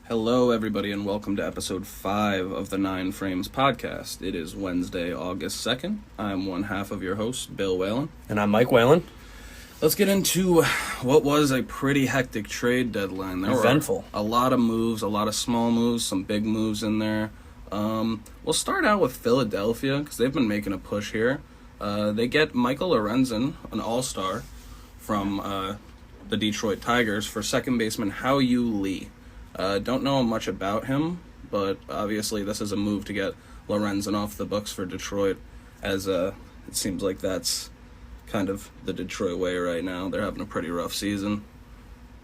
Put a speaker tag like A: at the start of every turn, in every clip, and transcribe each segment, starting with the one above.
A: Hello, everybody, and welcome to episode 5 of the 9 Frames podcast. It is Wednesday, August 2nd. I'm one half of your host, Bill Whalen.
B: And I'm Mike Whalen.
A: Let's get into what was a pretty hectic trade deadline. There
B: Eventful.
A: were a lot of moves, a lot of small moves, some big moves in there. We'll start out with Philadelphia, because they've been making a push here. They get Michael Lorenzen, an all-star, from the Detroit Tigers for second baseman Hao-Yu Lee. Don't know much about him, but obviously this is a move to get Lorenzen off the books for Detroit, as it seems like that's kind of the Detroit way right now. They're having a pretty rough season.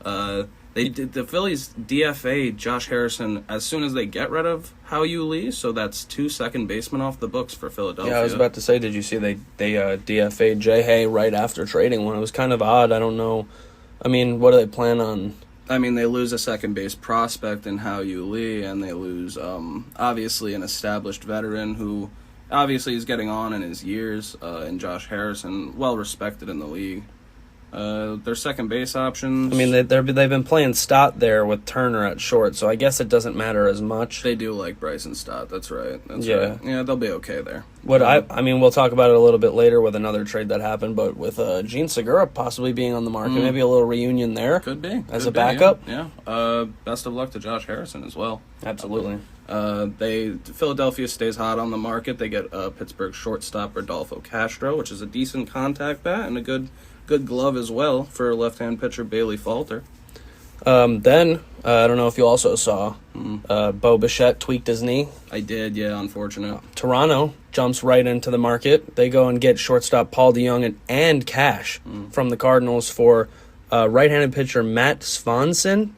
A: The Phillies DFA Josh Harrison as soon as they get rid of Hao-Yu Lee, so that's 2 second basemen off the books for Philadelphia.
B: Yeah, I was about to say, did you see they DFA'd Jay right after trading one? It was kind of odd. I don't know. I mean, what do they plan on?
A: I mean, they lose a second base prospect in Hao-Yu Lee, and they lose, obviously, an established veteran who obviously is getting on in his years, in Josh Harrison, well-respected in the league. Their second base options...
B: I mean, they've been playing Stott there with Turner at short, so I guess it doesn't matter as much.
A: They do like Bryson Stott, that's right.
B: Yeah.
A: Right. Yeah, they'll be okay there.
B: I mean, we'll talk about it a little bit later with another trade that happened, but with Gene Segura possibly being on the market, maybe a little reunion there.
A: Could be.
B: As a backup.
A: Yeah. Best of luck to Josh Harrison as well.
B: Absolutely.
A: Philadelphia stays hot on the market. They get Pittsburgh shortstop Rodolfo Castro, which is a decent contact bat and a good glove as well for left-hand pitcher Bailey Falter.
B: Then, I don't know if you also saw, Bo Bichette tweaked his knee.
A: I did, yeah, unfortunate.
B: Toronto jumps right into the market. They go and get shortstop Paul DeJong and cash from the Cardinals for right-handed pitcher Matt Svanson.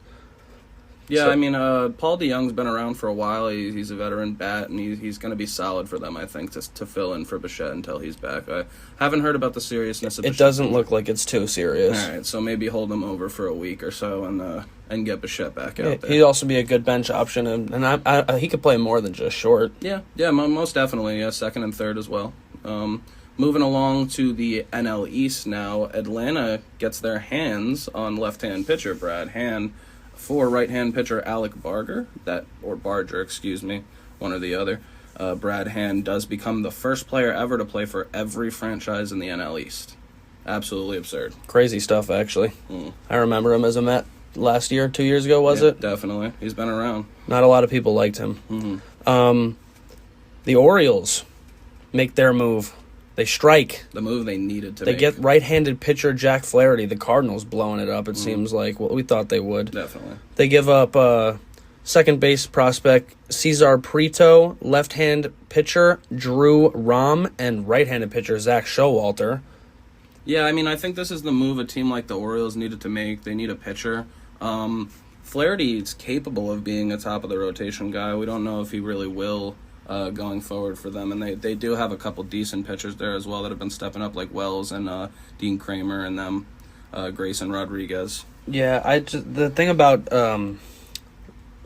A: Yeah, I mean, Paul DeJong's been around for a while. He's a veteran bat, and he's going to be solid for them, I think, to fill in for Bichette until he's back. I haven't heard about the seriousness of Bichette.
B: It doesn't look like it's too serious.
A: All right, so maybe hold him over for a week or so and get Bichette back out there.
B: He'd also be a good bench option, and he could play more than just short.
A: Yeah, most definitely. Yeah, second and third as well. Moving along to the NL East now, Atlanta gets their hands on left-hand pitcher Brad Hand for right-hand pitcher Alec Barger, one or the other. Brad Hand does become the first player ever to play for every franchise in the NL East. Absolutely absurd.
B: Crazy stuff, actually. I remember him as a Met last year, 2 years ago, was it?
A: Definitely. He's been around.
B: Not a lot of people liked him.
A: Mm-hmm.
B: The Orioles make their move. They strike.
A: The move they needed to make.
B: They get right-handed pitcher Jack Flaherty. The Cardinals blowing it up, it seems like. Well, we thought they would.
A: Definitely.
B: They give up second base prospect Cesar Prieto, left-hand pitcher Drew Rom, and right-handed pitcher Zach Showalter.
A: Yeah, I mean, I think this is the move a team like the Orioles needed to make. They need a pitcher. Flaherty is capable of being a top-of-the-rotation guy. We don't know if he really will. Going forward for them, and they do have a couple decent pitchers there as well that have been stepping up, like Wells and Dean Kramer and them, Grayson Rodriguez.
B: Yeah, the thing about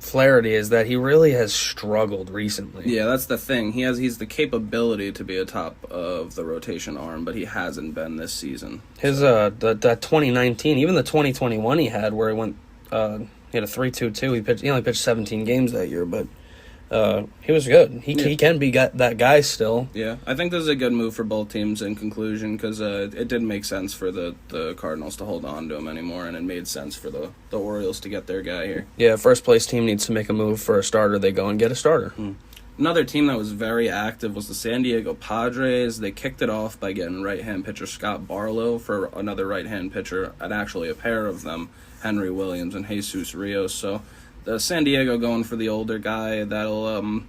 B: Flaherty is that he really has struggled recently.
A: Yeah, that's the thing. He's the capability to be a top of the rotation arm, but he hasn't been this season.
B: His that 2019, even the 2021 he had where he went he had a 3.22. He only pitched 17 games that year, but. He was good. He can be that guy still.
A: Yeah, I think this is a good move for both teams in conclusion because it didn't make sense for the Cardinals to hold on to him anymore, and it made sense for the Orioles to get their guy here.
B: Yeah, first place team needs to make a move for a starter. They go and get a starter.
A: Another team that was very active was the San Diego Padres. They kicked it off by getting right-hand pitcher Scott Barlow for another right-hand pitcher, and actually a pair of them, Henry Williams and Jesus Rios. So the San Diego going for the older guy, that'll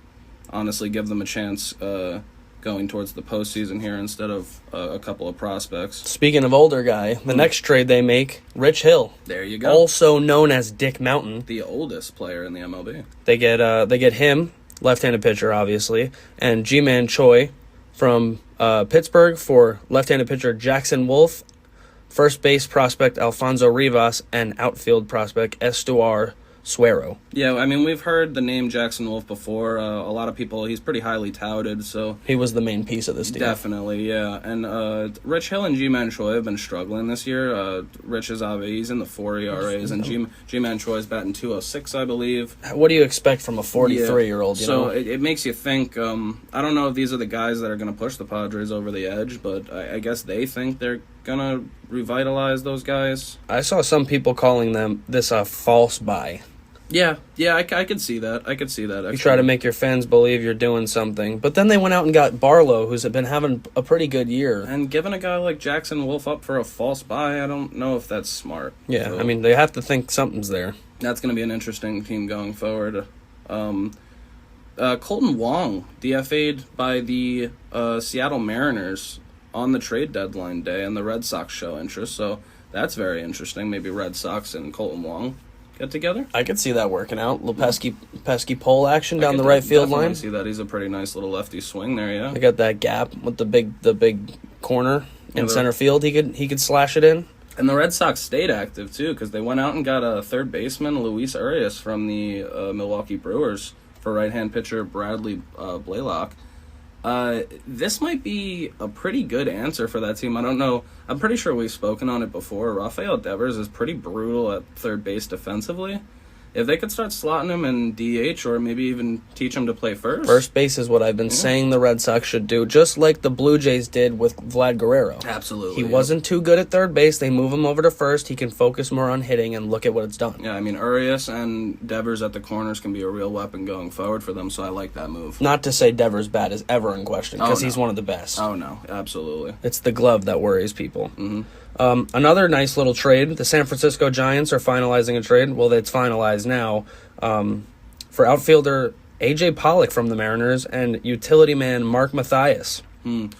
A: honestly give them a chance going towards the postseason here instead of a couple of prospects.
B: Speaking of older guy, the next trade they make, Rich Hill.
A: There you go.
B: Also known as Dick Mountain.
A: The oldest player in the MLB.
B: They get him, left-handed pitcher, obviously, and Ji-Man Choi from Pittsburgh for left-handed pitcher Jackson Wolf, first base prospect Alfonso Rivas, and outfield prospect Estuar Suero.
A: Yeah, I mean, we've heard the name Jackson Wolf before. A lot of people, he's pretty highly touted, so...
B: He was the main piece of this deal.
A: Definitely, yeah. And Rich Hill and G-Man Choi have been struggling this year. Rich is he's in the 4 ERAs, and G-Man Choi's batting 206, I believe.
B: What do you expect from a 43-year-old?
A: So it makes you think, I don't know if these are the guys that are going to push the Padres over the edge, but I guess they think they're going to revitalize those guys.
B: I saw some people calling this a false buy.
A: Yeah, I could see that. Actually.
B: You try to make your fans believe you're doing something. But then they went out and got Barlow, who's been having a pretty good year.
A: And giving a guy like Jackson Wolf up for a false buy, I don't know if that's smart.
B: Yeah,
A: so,
B: I mean, they have to think something's there.
A: That's going to be an interesting team going forward. Colton Wong, DFA'd by the Seattle Mariners on the trade deadline day, and the Red Sox show interest. So that's very interesting. Maybe Red Sox and Colton Wong get together.
B: I could see that working out. Little pesky pole action down the right field line.
A: I see that. He's a pretty nice little lefty swing there. Yeah,
B: I got that gap with the big corner in center field. He could slash it in.
A: And the Red Sox stayed active too, because they went out and got a third baseman, Luis Urias, from the Milwaukee Brewers for right-hand pitcher Bradley Blaylock. This might be a pretty good answer for that team. I don't know. I'm pretty sure we've spoken on it before. Rafael Devers is pretty brutal at third base defensively. If they could start slotting him in DH, or maybe even teach him to play first.
B: First base is what I've been saying the Red Sox should do, just like the Blue Jays did with Vlad Guerrero.
A: Absolutely.
B: He wasn't too good at third base. They move him over to first. He can focus more on hitting, and look at what it's done.
A: Yeah, I mean, Urias and Devers at the corners can be a real weapon going forward for them, so I like that move.
B: Not to say Devers' bat is ever in question, because he's one of the best.
A: Oh, no, absolutely.
B: It's the glove that worries people.
A: Mm-hmm.
B: Another nice little trade. The San Francisco Giants are finalizing a trade. Well, it's finalized now. For outfielder A.J. Pollock from the Mariners and utility man Mark Mathias.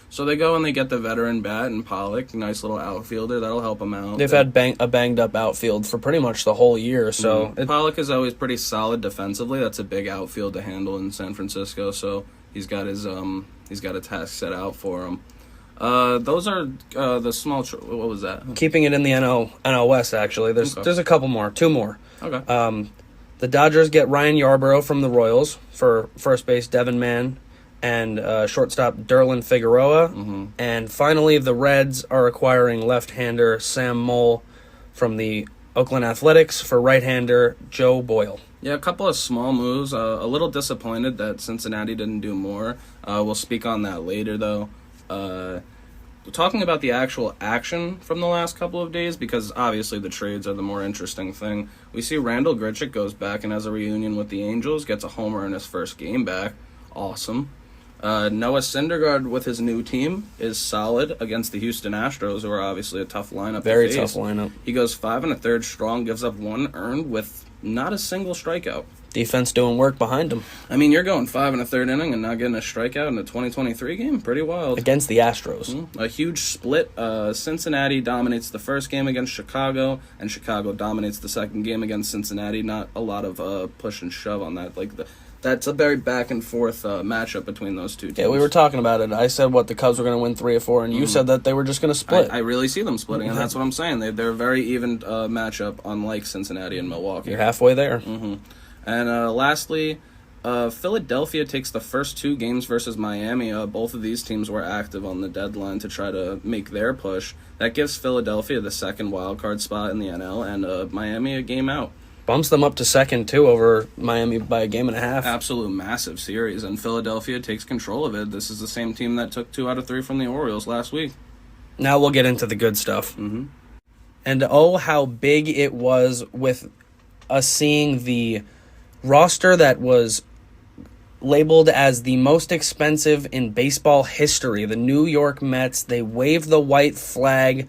A: So they go and they get the veteran bat and Pollock, nice little outfielder. That'll help them out.
B: They've had a banged-up outfield for pretty much the whole year. So
A: Pollock is always pretty solid defensively. That's a big outfield to handle in San Francisco. So he's got a task set out for him. Those are the small. What was that?
B: Keeping it in the NL West, actually. There's a couple more, 2 more.
A: Okay.
B: The Dodgers get Ryan Yarbrough from the Royals for first base Devin Mann and shortstop Derlin Figueroa.
A: Mm-hmm.
B: And finally, the Reds are acquiring left-hander Sam Moll from the Oakland Athletics for right-hander Joe Boyle.
A: Yeah, a couple of small moves. A little disappointed that Cincinnati didn't do more. We'll speak on that later, though. Talking about the actual action from the last couple of days, because obviously the trades are the more interesting thing. We see Randall Grichuk goes back and has a reunion with the Angels, gets a homer in his first game back. Awesome. Noah Syndergaard with his new team is solid against the Houston Astros, who are obviously a tough lineup.
B: Very tough lineup.
A: He goes 5 1/3 strong, gives up 1 earned with not a single strikeout.
B: Defense doing work behind him.
A: I mean, you're going 5 1/3 inning and not getting a strikeout in the 2023 game. Pretty wild.
B: Against the Astros.
A: A huge split. Cincinnati dominates the first game against Chicago, and Chicago dominates the second game against Cincinnati. Not a lot of push and shove on that. That's a very back and forth matchup between those two teams.
B: Yeah, we were talking about it. I said the Cubs were going to win 3 or 4, and you said that they were just going to split.
A: I really see them splitting, and that's what I'm saying. They're a very even matchup, unlike Cincinnati and Milwaukee.
B: You're halfway there.
A: Mm-hmm. And lastly, Philadelphia takes the first 2 games versus Miami. Both of these teams were active on the deadline to try to make their push. That gives Philadelphia the second wild card spot in the NL, and Miami a game out.
B: Bumps them up to second, too, over Miami by a game and a half.
A: Absolute massive series, and Philadelphia takes control of it. This is the same team that took 2 out of 3 from the Orioles last week.
B: Now we'll get into the good stuff.
A: Mm-hmm.
B: And oh, how big it was with us seeing the roster that was labeled as the most expensive in baseball history. The New York Mets, they wave the white flag.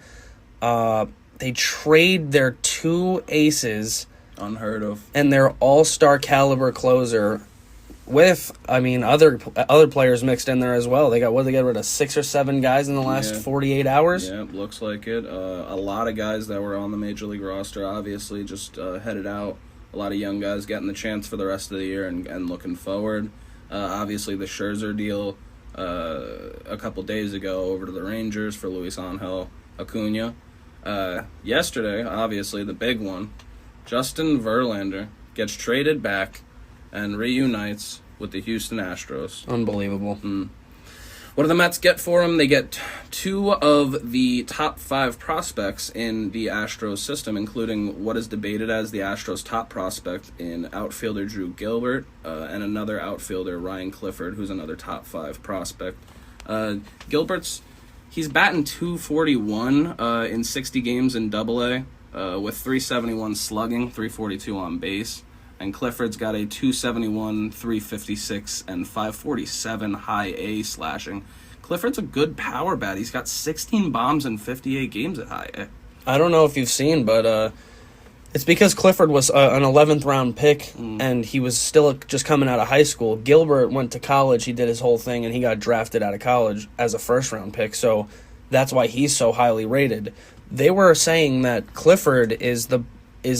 B: They trade their 2 aces.
A: Unheard of.
B: And their all-star caliber closer with, other players mixed in there as well. They got rid of 6 or 7 guys in the last 48 hours?
A: Yeah, looks like it. A lot of guys that were on the Major League roster obviously just headed out. A lot of young guys getting the chance for the rest of the year and looking forward. Obviously, the Scherzer deal a couple days ago over to the Rangers for Luis Angel Acuna. Yesterday, obviously, the big one, Justin Verlander gets traded back and reunites with the Houston Astros.
B: Unbelievable.
A: What do the Mets get for him? They get 2 of the top 5 prospects in the Astros system, including what is debated as the Astros' top prospect in outfielder Drew Gilbert and another outfielder, Ryan Clifford, who's another top 5 prospect. He's batting .241 in 60 games in Double-A with .371 slugging, .342 on base. And Clifford's got a .271, .356, and .547 high A slashing. Clifford's a good power bat. He's got 16 bombs in 58 games at high A.
B: I don't know if you've seen, but it's because Clifford was an 11th round pick, and he was still just coming out of high school. Gilbert went to college. He did his whole thing, and he got drafted out of college as a first-round pick. So that's why he's so highly rated. They were saying that Clifford is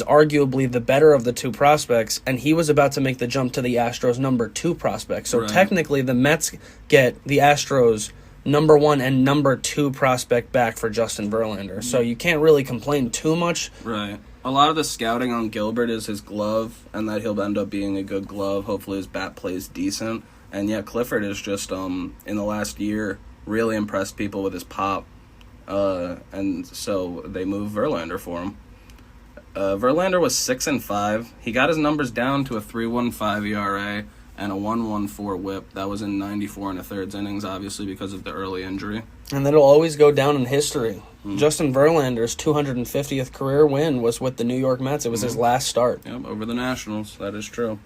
B: arguably the better of the 2 prospects, and he was about to make the jump to the Astros' number 2 prospect. So technically, the Mets get the Astros' number 1 and number 2 prospect back for Justin Verlander. So you can't really complain too much.
A: Right. A lot of the scouting on Gilbert is his glove, and that he'll end up being a good glove. Hopefully his bat plays decent. And yeah, Clifford is just, in the last year, really impressed people with his pop. And so they moved Verlander for him. Verlander was 6-5. He got his numbers down to a 3.15 ERA and a 1.14 WHIP. That was in 94 1/3 innings, obviously because of the early injury.
B: And that'll always go down in history. Justin Verlander's 250th career win was with the New York Mets. It was his last start.
A: Yep, over the Nationals. That is true.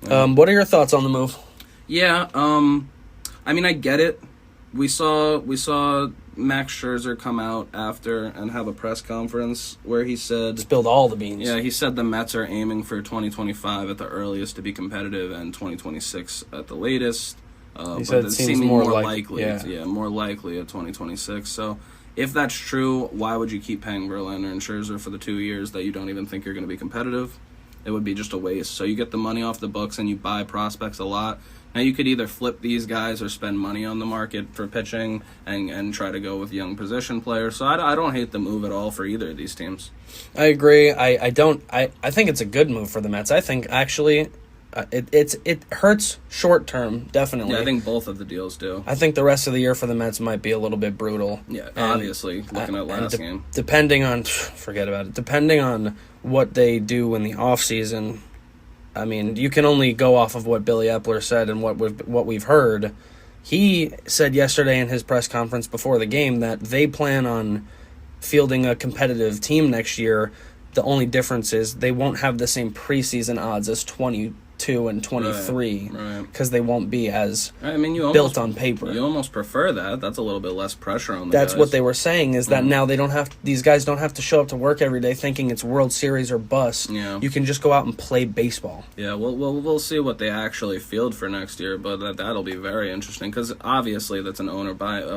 B: What are your thoughts on the move?
A: Yeah, I mean, I get it. We saw Max Scherzer come out after and have a press conference where he said...
B: Spilled all the beans.
A: Yeah, he said the Mets are aiming for 2025 at the earliest to be competitive and 2026 at the latest.
B: He said it seems more
A: likely.
B: Yeah.
A: More likely at 2026. So if that's true, why would you keep paying Verlander and Scherzer for the 2 years that you don't even think you're going to be competitive? It would be just a waste. So you get the money off the books and you buy prospects a lot. Now, you could either flip these guys or spend money on the market for pitching and try to go with young position players. So I don't hate the move at all for either of these teams.
B: I agree. I think it's a good move for the Mets. I think, actually, it hurts short term, definitely.
A: Yeah, I think both of the deals do.
B: I think the rest of the year for the Mets might be a little bit brutal.
A: Yeah, obviously, looking at last game.
B: Depending on... Forget about it. Depending on what they do in the offseason... I mean, you can only go off of what Billy Epler said and what we've heard. He said yesterday in his press conference before the game that they plan on fielding a competitive team next year. The only difference is they won't have the same preseason odds as 22 and 23 because they won't be as built on paper.
A: You almost prefer that. That's a little bit less pressure on the
B: That's
A: guys.
B: what they were saying, is that now these guys don't have to show up to work every day thinking it's World Series or bust.
A: Yeah.
B: You can just go out and play baseball.
A: Yeah, we'll see what they actually field for next year, but that'll be very interesting because obviously that's an owner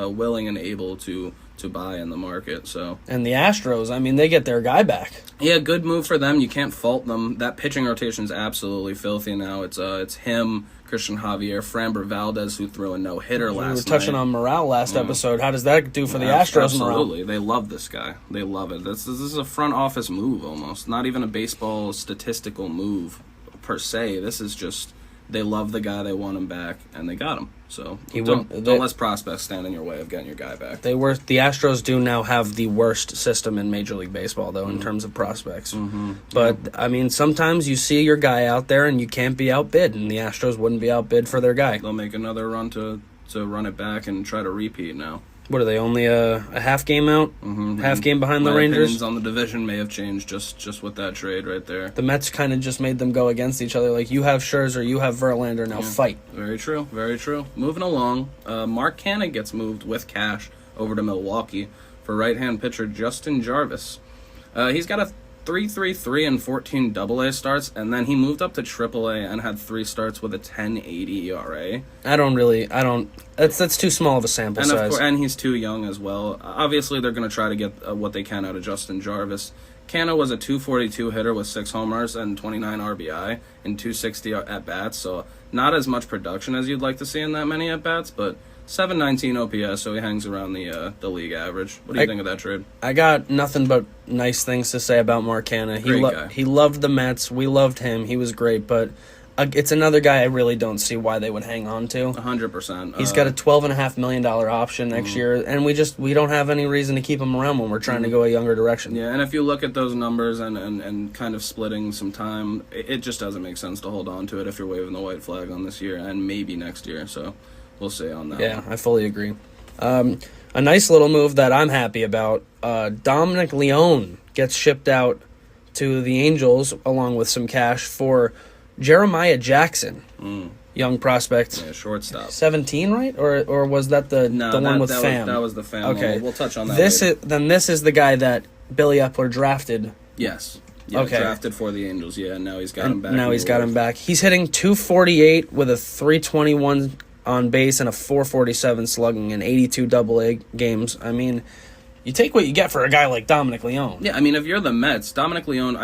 A: willing and able to buy in the market. So,
B: and the Astros, I mean, they get their guy back.
A: Yeah, good move for them. You can't fault them. That pitching rotation is absolutely filthy now. It's him, Christian Javier, Framber Valdez, who threw a no-hitter last night.
B: We were touching on morale last episode. How does that do for the Astros morale?
A: Absolutely. They love this guy. They love it. This is a front office move almost. Not even a baseball statistical move per se. This is just they love the guy, they want him back, and they got him. So don't let prospects stand in your way of getting your guy back.
B: The Astros do now have the worst system in Major League Baseball, though, in terms of prospects. But, I mean, sometimes you see your guy out there and you can't be outbid, and the Astros wouldn't be outbid for their guy.
A: They'll make another run to run it back and try to repeat now.
B: What are they, only a half game out? Half game behind the Rangers?
A: My opinions on the division may have changed just with that trade right there.
B: The Mets kind of just made them go against each other. Like, you have Scherzer, you have Verlander, now fight.
A: Very true, very true. Moving along, Mark Canha gets moved with cash over to Milwaukee for right-hand pitcher Justin Jarvis. He's got a 3.33 and 14 Double-A starts, and then he moved up to Triple-A and had 3 starts with a 10.80 ERA. That's too small of a sample size. And he's too young as well. Obviously, they're going to try to get what they can out of Justin Jarvis. Canna was a 242 hitter with 6 homers and 29 RBI and 260 at-bats, so not as much production as you'd like to see in that many at-bats, but 719 OPS, so he hangs around the league average. What do you think of that trade?
B: I got nothing but nice things to say about Mark Canna.
A: Great guy.
B: He loved the Mets. We loved him. He was great, but it's another guy I really don't see why they would hang on to.
A: 100%.
B: He's got a $12.5 million option next year, and we don't have any reason to keep him around when we're trying to go a younger direction.
A: Yeah, and if you look at those numbers and kind of splitting some time, it just doesn't make sense to hold on to it if you're waving the white flag on this year and maybe next year. So we'll see on that.
B: Yeah, I fully agree. A nice little move that I'm happy about. Dominic Leone gets shipped out to the Angels along with some cash for Jeremiah Jackson, young prospect.
A: Yeah, shortstop.
B: 17, right? Or was that the one with Pham?
A: That was the Pham.
B: Okay,
A: We'll touch on that.
B: This is the guy that Billy Epler drafted.
A: Yes. Yeah,
B: okay.
A: Drafted for the Angels. Yeah, and now he's got him back.
B: Now he's got him back. He's hitting 248 with a 321 on base and a 447 slugging in 82 Double-A games. I mean, you take what you get for a guy like Dominic Leone.
A: Yeah, I mean, if you're the Mets, Dominic Leone,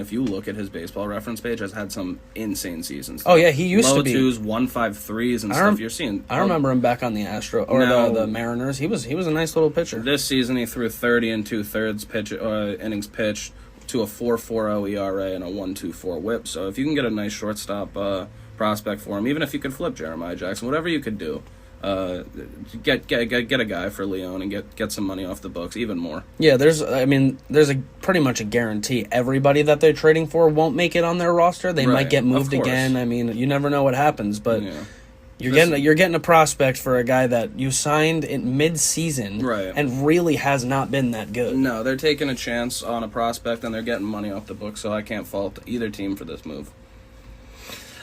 A: if you look at his baseball reference page, has had some insane seasons.
B: Oh, yeah, he used to be.
A: Low 2s, 1.53s and stuff you're seeing.
B: I remember him back on the the Mariners. He was a nice little pitcher.
A: This season, he threw 30 and 2/3 innings pitched to a 4.40 ERA and a 1.24 WHIP. So if you can get a nice shortstop prospect for him, even if you could flip Jeremiah Jackson, whatever you could do, get a guy for Leone and get some money off the books, even more.
B: Yeah, there's a pretty much a guarantee everybody that they're trading for won't make it on their roster. They might get moved again. I mean, you never know what happens, but
A: yeah.
B: You're getting a prospect for a guy that you signed in mid-season,
A: right,
B: and really has not been that good.
A: No, they're taking a chance on a prospect and they're getting money off the books, so I can't fault either team for this move.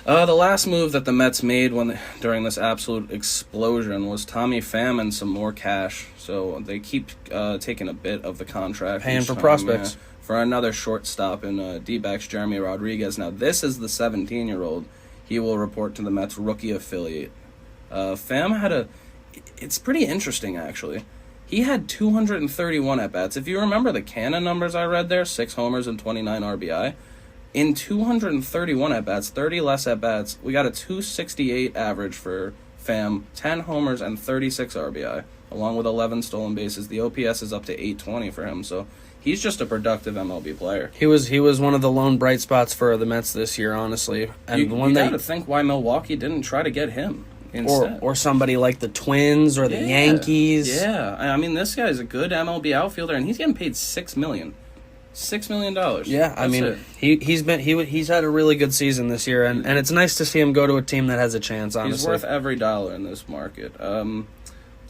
A: The last move that the Mets made during this absolute explosion was Tommy Pham and some more cash. So they keep taking a bit of the contract.
B: Paying for prospects.
A: For another shortstop in D-backs Jeremy Rodriguez. Now, this is the 17-year-old. He will report to the Mets rookie affiliate. Pham it's pretty interesting, actually. He had 231 at-bats. If you remember the Canna numbers I read there, 6 homers and 29 RBI. In 231 at-bats, 30 less at-bats, we got a 268 average for Pham, 10 homers and 36 RBI, along with 11 stolen bases. The OPS is up to 820 for him, so he's just a productive MLB player.
B: He was one of the lone bright spots for the Mets this year, honestly. And
A: you got to think why Milwaukee didn't try to get him instead.
B: Or somebody like the Twins or the Yankees.
A: Yeah, I mean, this guy's a good MLB outfielder, and he's getting paid $6 million. $6 million.
B: Yeah, I mean, he's had a really good season this year, and it's nice to see him go to a team that has a chance, honestly.
A: He's worth every dollar in this market.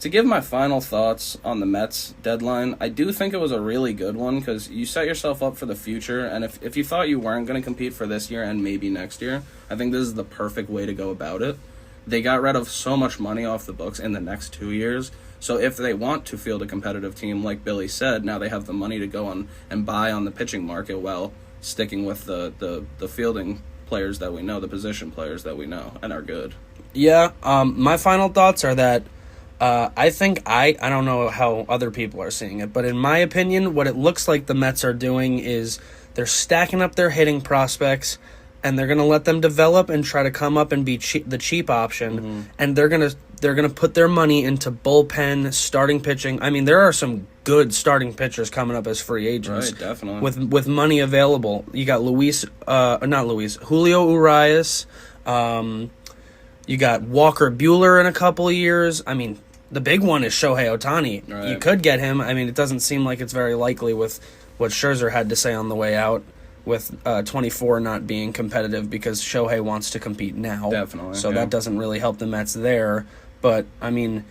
A: To give my final thoughts on the Mets deadline, I do think it was a really good one because you set yourself up for the future, and if you thought you weren't going to compete for this year and maybe next year, I think this is the perfect way to go about it. They got rid of so much money off the books in the next 2 years. So if they want to field a competitive team, like Billy said, now they have the money to go on and buy on the pitching market while sticking with the fielding players that we know, the position players that we know, and are good.
B: Yeah, my final thoughts are that I think I don't know how other people are seeing it, but in my opinion, what it looks like the Mets are doing is they're stacking up their hitting prospects, and they're going to let them develop and try to come up and be the cheap option, and they're going to put their money into bullpen, starting pitching. I mean, there are some good starting pitchers coming up as free agents.
A: Right, definitely.
B: With money available. You got Julio Urias. You got Walker Buehler in a couple of years. I mean, the big one is Shohei Ohtani.
A: Right.
B: You could get him. I mean, it doesn't seem like it's very likely with what Scherzer had to say on the way out, with 24 not being competitive because Shohei wants to compete now.
A: Definitely.
B: So that doesn't really help the Mets there. But, I mean,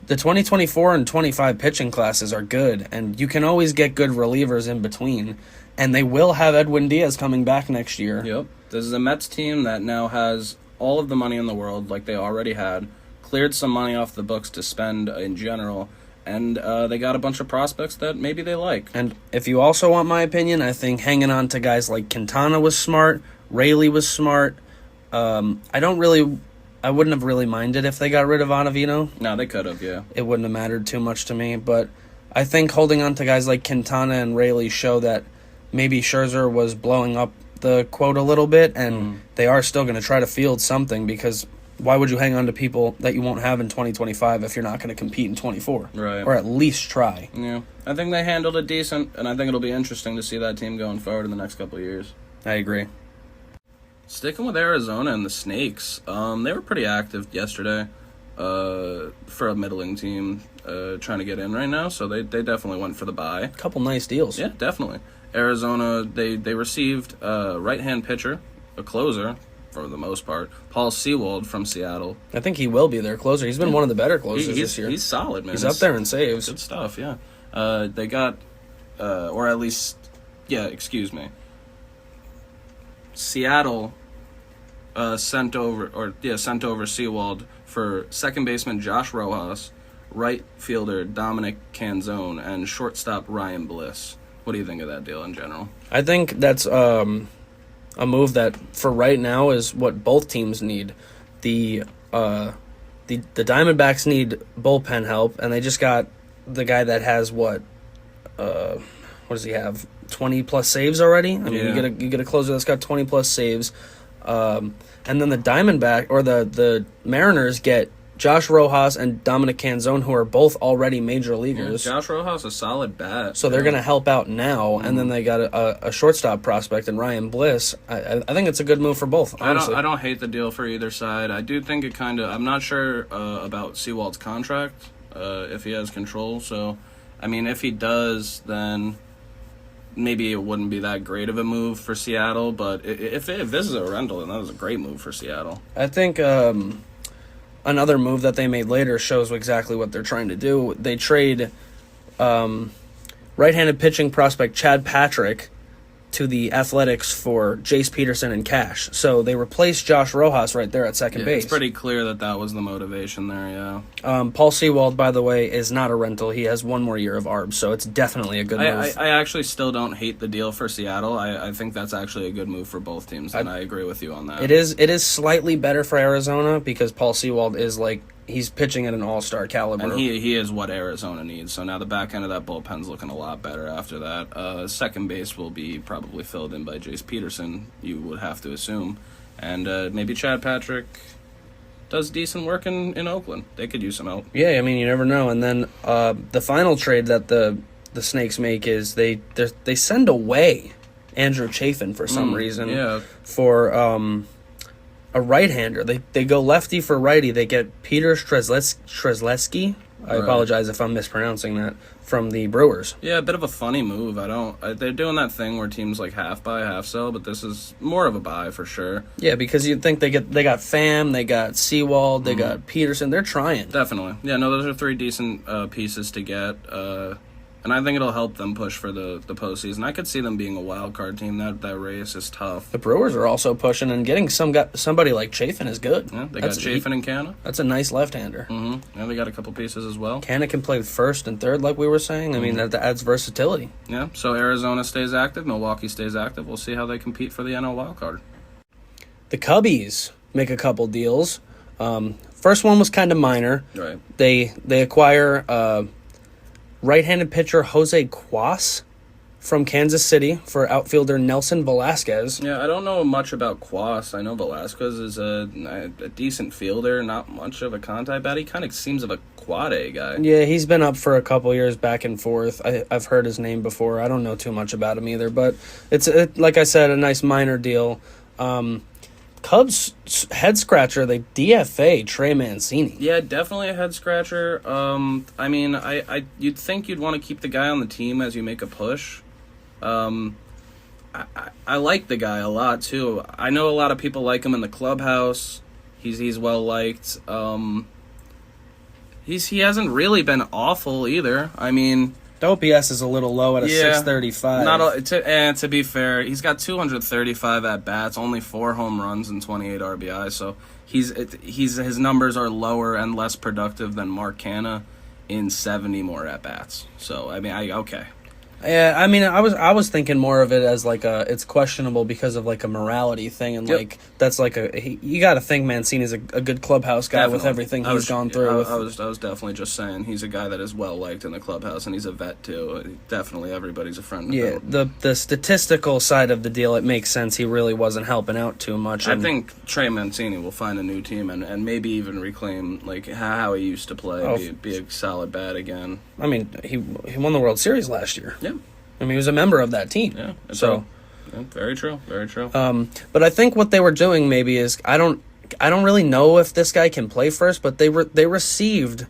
B: the 2024 and 25 pitching classes are good, and you can always get good relievers in between. And they will have Edwin Diaz coming back next year.
A: Yep. This is a Mets team that now has all of the money in the world, like they already had, cleared some money off the books to spend in general, and they got a bunch of prospects that maybe they like.
B: And if you also want my opinion, I think hanging on to guys like Quintana was smart, Raley was smart. I wouldn't have really minded if they got rid of Ottavino.
A: No, they could have, yeah.
B: It wouldn't have mattered too much to me, but I think holding on to guys like Quintana and Raley show that maybe Scherzer was blowing up the quote a little bit, and they are still going to try to field something, because why would you hang on to people that you won't have in 2025 if you're not going to compete in 24?
A: Right.
B: Or at least try.
A: Yeah. I think they handled it decent, and I think it'll be interesting to see that team going forward in the next couple of years.
B: I agree.
A: Sticking with Arizona and the Snakes, they were pretty active yesterday for a middling team trying to get in right now, so they definitely went for the bye.
B: Couple nice deals.
A: Yeah, definitely. Arizona, they received a right-hand pitcher, a closer, for the most part, Paul Sewald from Seattle.
B: I think he will be their closer. He's been one of the better closers this year.
A: He's solid, man.
B: He's up there in saves.
A: Good stuff, yeah. They got, or at least, Seattle sent over Sewald for second baseman Josh Rojas, right fielder Dominic Canzone, and shortstop Ryan Bliss. What do you think of that deal in general?
B: I think that's a move that for right now is what both teams need. The Diamondbacks need bullpen help, and they just got the guy that has what does he have? 20 plus saves already. I mean, you get a closer that's got 20 plus saves, and then the Diamondback or the Mariners get Josh Rojas and Dominic Canzone, who are both already major leaguers.
A: Yeah, Josh Rojas, a solid bat.
B: So they're going to help out now, and then they got a shortstop prospect in Ryan Bliss. I think it's a good move for both, honestly.
A: I don't hate the deal for either side. I do think it kind of... I'm not sure about Sewald's contract, if he has control. So, I mean, if he does, then maybe it wouldn't be that great of a move for Seattle. But if this is a rental, then that was a great move for Seattle.
B: I think... another move that they made later shows exactly what they're trying to do. They trade right-handed pitching prospect Chad Patrick to the Athletics for Jace Peterson and cash. So they replaced Josh Rojas right there at second base.
A: It's pretty clear that was the motivation there, yeah.
B: Paul Sewald, by the way, is not a rental. He has one more year of ARB, so it's definitely a good move.
A: I actually still don't hate the deal for Seattle. I think that's actually a good move for both teams, and I agree with you on that.
B: It is slightly better for Arizona because Paul Sewald is he's pitching at an all-star caliber.
A: And he is what Arizona needs. So now the back end of that bullpen's looking a lot better after that. Second base will be probably filled in by Jace Peterson, you would have to assume. And maybe Chad Patrick does decent work in Oakland. They could use some help.
B: Yeah, I mean, you never know. And then the final trade that the Snakes make is they send away Andrew Chafin for some reason for... a right-hander. They go lefty for righty. They get Peter Strzelecki. I apologize if I'm mispronouncing that, from the Brewers.
A: Yeah, a bit of a funny move. They're doing that thing where teams like half buy, half sell, but this is more of a buy for sure.
B: Yeah, because you'd think they got Pham, they got Sewald, they got Peterson. They're trying.
A: Definitely. Yeah, no, those are three decent pieces to get. And I think it'll help them push for the postseason. I could see them being a wild card team. That race is tough.
B: The Brewers are also pushing, and getting somebody like Chafin is good.
A: Yeah, they got Chafin and Canna.
B: That's a nice left-hander.
A: Mm-hmm. Yeah, they got a couple pieces as well.
B: Canna can play first and third, like we were saying. I mean, that adds versatility.
A: Yeah, so Arizona stays active, Milwaukee stays active. We'll see how they compete for the NL wild card.
B: The Cubbies make a couple deals. First one was kind of minor.
A: Right.
B: They acquire... right-handed pitcher Jose Cuas from Kansas City for outfielder Nelson Velasquez.
A: Yeah, I don't know much about Cuas. I know Velasquez is a decent fielder, not much of a contact bat. He kind of seems of a quad A guy.
B: Yeah, he's been up for a couple years back and forth. I've heard his name before. I don't know too much about him either, but it's like I said, a nice minor deal. Cubs head scratcher, they DFA Trey Mancini.
A: Yeah, definitely a head scratcher. I mean, you'd think you'd want to keep the guy on the team as you make a push. I like the guy a lot too. I know a lot of people like him in the clubhouse. He's well liked. He hasn't really been awful either. I mean,
B: the OPS is a little low at a 635.
A: To be fair, he's got 235 at bats, only 4 home runs and 28 RBI. So his numbers are lower and less productive than Mark Canha in 70 more at bats. So I mean, okay.
B: Yeah, I mean, I was thinking more of it as like it's questionable because of like a morality thing, and like that's like you got to think Mancini's a good clubhouse guy with everything he's gone through.
A: I was definitely just saying he's a guy that is well liked in the clubhouse, and he's a vet too. Definitely, everybody's a friend.
B: Yeah, the statistical side of the deal, it makes sense. He really wasn't helping out too much.
A: I think Trey Mancini will find a new team and maybe even reclaim like how he used to play, be a solid bat again.
B: I mean, he won the World Series last year.
A: Yeah.
B: I mean, he was a member of that team.
A: Yeah. Very true. Very true.
B: But I think what they were doing maybe is I don't really know if this guy can play first, but they received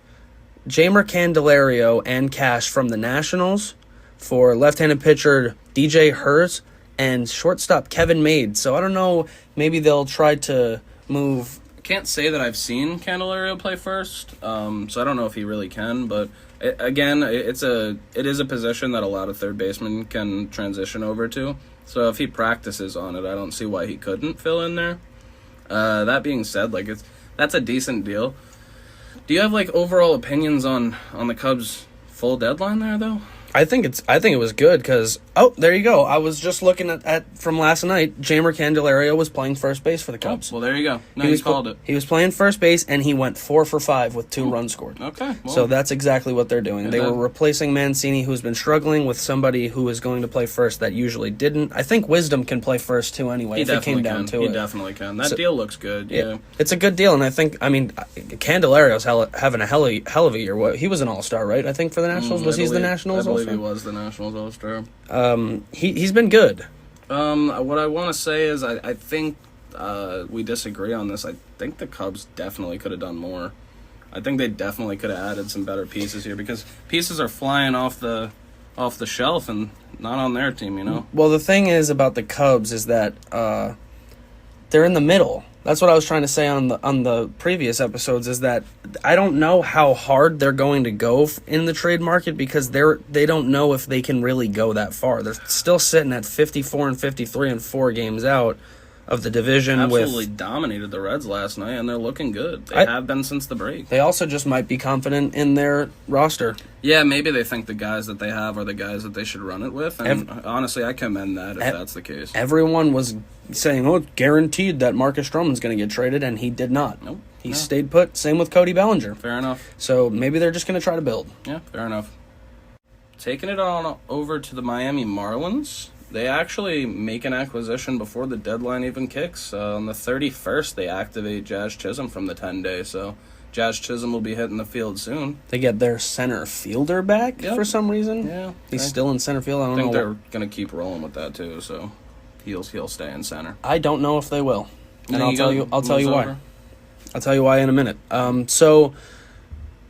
B: Jeimer Candelario and cash from the Nationals for left-handed pitcher DJ Herz and shortstop Kevin Made. So I don't know, maybe they'll try to move.
A: Can't say that I've seen Candelario play first, so I don't know if he really can, but it is a position that a lot of third basemen can transition over to. So if he practices on it, I don't see why he couldn't fill in there. That being said, like that's a decent deal. Do you have like overall opinions on the Cubs' full deadline there though?
B: I think it was good because there you go. I was just looking at from last night. Jeimer Candelario was playing first base for the Cubs.
A: Well, there you go. No, he called it.
B: He was playing first base and he went 4 for 5 with 2 runs scored.
A: Okay, well,
B: so that's exactly what they're doing. They were replacing Mancini, who's been struggling, with somebody who is going to play first that usually didn't. I think Wisdom can play first too anyway. If it came down to it,
A: he definitely can. That deal looks good. Yeah,
B: it's a good deal, and I mean, Candelario's having a hell of a year. He was an All-Star, right? I think for the Nationals. Was he the Nationals All-Star?
A: I believe he was the Nationals All-Star.
B: He's been good.
A: What I want to say is I think we disagree on this. I think the Cubs definitely could have done more. I think they definitely could have added some better pieces here because pieces are flying off the shelf and not on their team, you know?
B: Well, the thing is about the Cubs is that they're in the middle. That's what I was trying to say on the previous episodes, is that I don't know how hard they're going to go in the trade market because they don't know if they can really go that far. They're still sitting at 54 and 53 and 4 games out of the division.
A: Absolutely dominated the Reds last night, and they're looking good. They have been since the break.
B: They also just might be confident in their roster.
A: Yeah, maybe they think the guys that they have are the guys that they should run it with, and honestly, I commend that if that's the case.
B: Everyone was saying, it's guaranteed that Marcus Stroman's going to get traded, and he did not.
A: Nope.
B: He stayed put. Same with Cody Bellinger.
A: Fair enough.
B: So maybe they're just going to try to build.
A: Yeah, fair enough. Taking it on over to the Miami Marlins. They actually make an acquisition before the deadline even kicks. On the 31st, they activate Jazz Chisholm from the 10-day, so Jazz Chisholm will be hitting the field soon.
B: They get their center fielder back for some reason?
A: Yeah.
B: He's still in center field?
A: I think they're going to keep rolling with that, too, so he'll stay in center.
B: I don't know if they will, and I'll tell you why. I'll tell you why in a minute. So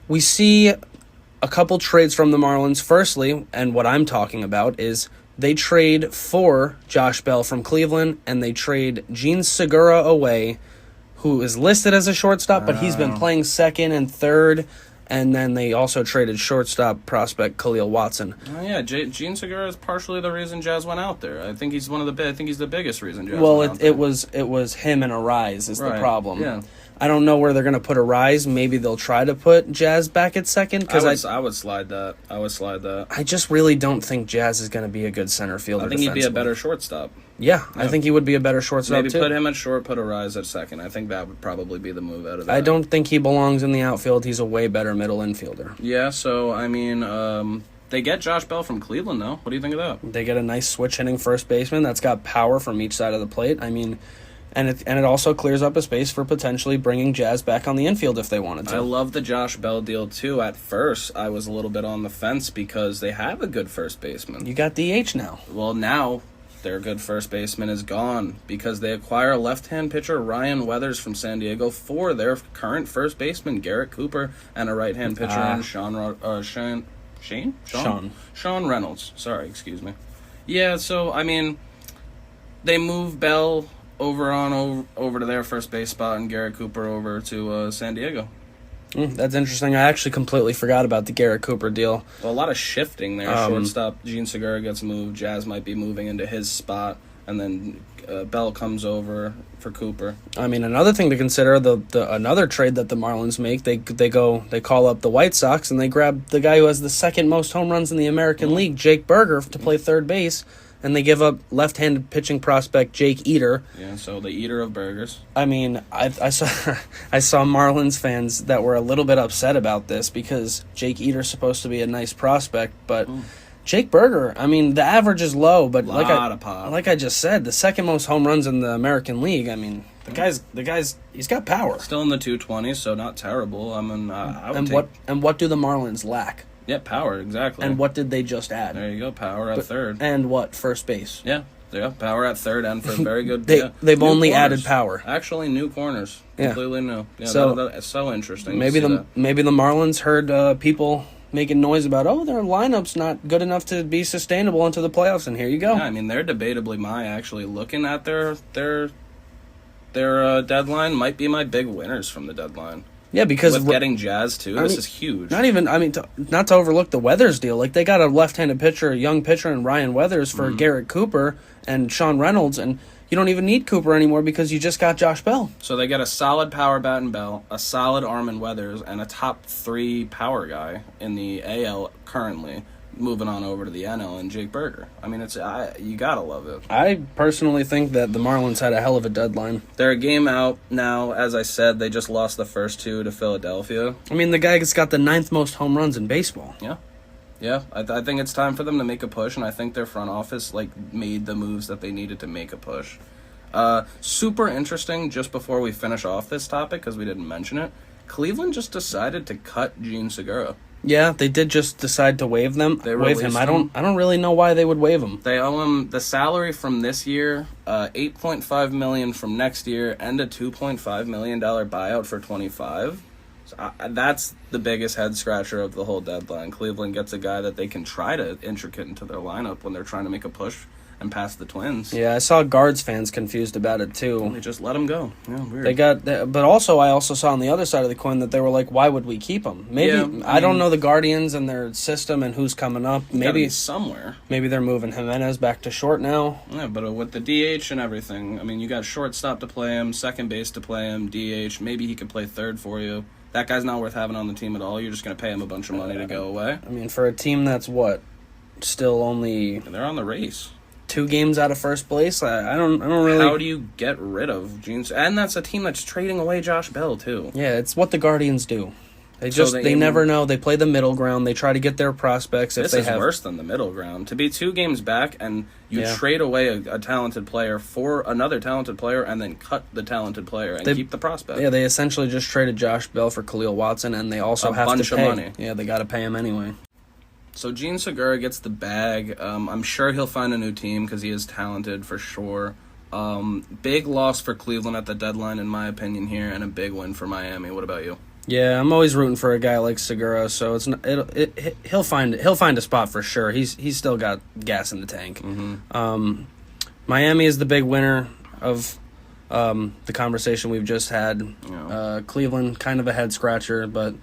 B: we see a couple trades from the Marlins. Firstly, and what I'm talking about is they trade for Josh Bell from Cleveland, and they trade Gene Segura away, who is listed as a shortstop, but he's been playing second and third, and then they also traded shortstop prospect Khalil Watson.
A: Oh yeah, Gene Segura is partially the reason Jazz went out there. I think he's the biggest reason Jazz went out there.
B: it was him and Arise is the problem.
A: Yeah.
B: I don't know where they're going to put Arise. Maybe they'll try to put Jazz back at second.
A: I would slide that. I
B: just really don't think Jazz is going to be a good center fielder.
A: I think he'd be a better shortstop.
B: Yeah, I think he would be a better shortstop,
A: Maybe put him at short, put Arise at second. I think that would probably be the move out of that.
B: I don't think he belongs in the outfield. He's a way better middle infielder.
A: Yeah, so, I mean, they get Josh Bell from Cleveland, though. What do you think of that?
B: They get a nice switch-hitting first baseman that's got power from each side of the plate. I mean, and it also clears up a space for potentially bringing Jazz back on the infield if they wanted to.
A: I love the Josh Bell deal, too. At first, I was a little bit on the fence because they have a good first baseman.
B: You got DH now.
A: Well, now their good first baseman is gone because they acquire left-hand pitcher Ryan Weathers from San Diego for their current first baseman, Garrett Cooper, and a right-hand pitcher, Sean Reynolds. Sorry, excuse me. Yeah, so, I mean, they move Bell over to their first base spot and Garrett Cooper over to San Diego.
B: That's interesting. I actually completely forgot about the Garrett Cooper deal.
A: Well, a lot of shifting there. Shortstop Gene Segura gets moved. Jazz might be moving into his spot. and then Bell comes over for Cooper.
B: I mean, another thing to consider, another trade that the Marlins make, they call up the White Sox and they grab the guy who has the second most home runs in the American League, Jake Berger, to play third base, and they give up left-handed pitching prospect Jake Eater.
A: Yeah, so the eater of burgers.
B: I mean, I saw I saw Marlins fans that were a little bit upset about this because Jake Eater's supposed to be a nice prospect, but Jake Berger, I mean, the average is low, but like I just said, the second most home runs in the American League. I mean, the guy's he's got power.
A: Still in the 220s, so not terrible. I mean,
B: what do the Marlins lack?
A: Yeah, power, exactly.
B: And what did they just add?
A: There you go, power at third.
B: And what, first base?
A: Yeah, power at third and for very good.
B: They've only added power.
A: Actually, new corners, completely new. Yeah,
B: so
A: that's so interesting.
B: Maybe the Marlins heard people making noise about, their lineup's not good enough to be sustainable into the playoffs, and here you go.
A: Yeah, I mean, they're debatably actually looking at their deadline might be my big winners from the deadline.
B: Yeah, because
A: with getting Jazz too, this is huge.
B: Not to overlook the Weathers deal. Like, they got a left-handed pitcher, a young pitcher, in Ryan Weathers for Garrett Cooper and Sean Reynolds, and you don't even need Cooper anymore because you just got Josh Bell.
A: So they get a solid power bat and Bell, a solid arm in Weathers, and a top 3 power guy in the AL currently, moving on over to the NL, and Jake Berger. I mean, you gotta love it.
B: I personally think that the Marlins had a hell of a deadline.
A: They're a game out now. As I said, they just lost the first 2 to Philadelphia.
B: I mean, the guy has got the 9th most home runs in baseball.
A: Yeah, I think it's time for them to make a push, and I think their front office made the moves that they needed to make a push. Super interesting, just before we finish off this topic, because we didn't mention it, Cleveland just decided to cut Gene Segura.
B: Yeah, they did just decide to waive him. I don't really know why they would waive him.
A: They owe him the salary from this year, $8.5 million from next year, and a $2.5 million buyout for 25. So that's the biggest head scratcher of the whole deadline. Cleveland gets a guy that they can try to intricate into their lineup when they're trying to make a push and pass the Twins.
B: Yeah, I saw Guards fans confused about it too.
A: They just let him go. Yeah, weird.
B: But also I also saw on the other side of the coin that they were like, why would we keep him? Maybe I don't know the Guardians and their system and who's coming up. Maybe
A: somewhere.
B: Maybe they're moving Jimenez back to short now.
A: Yeah, but with the DH and everything, I mean, you got shortstop to play him, second base to play him, DH. Maybe he could play third for you. That guy's not worth having on the team at all. You're just going to pay him a bunch of money to go away.
B: I mean, for a team that's still only...
A: They're on the race.
B: 2 games out of first place. I don't really.
A: How do you get rid of Gene? And that's a team that's trading away Josh Bell too.
B: Yeah, it's what the Guardians do. They never know. They play the middle ground. They try to get their prospects.
A: This is worse than the middle ground. To be 2 games back and you trade away a talented player for another talented player and then cut the talented player and keep the prospect.
B: Yeah, they essentially just traded Josh Bell for Khalil Watson, and they also have to pay.
A: A bunch of money.
B: Yeah, they got to pay him anyway.
A: So Gene Segura gets the bag. I'm sure he'll find a new team because he is talented for sure. Big loss for Cleveland at the deadline, in my opinion, here, and a big win for Miami. What about you?
B: Yeah, I'm always rooting for a guy like Segura, so he'll find a spot for sure. He's still got gas in the tank.
A: Mm-hmm.
B: Miami is the big winner of the conversation we've just had.
A: Yeah.
B: Cleveland, kind of a head scratcher, but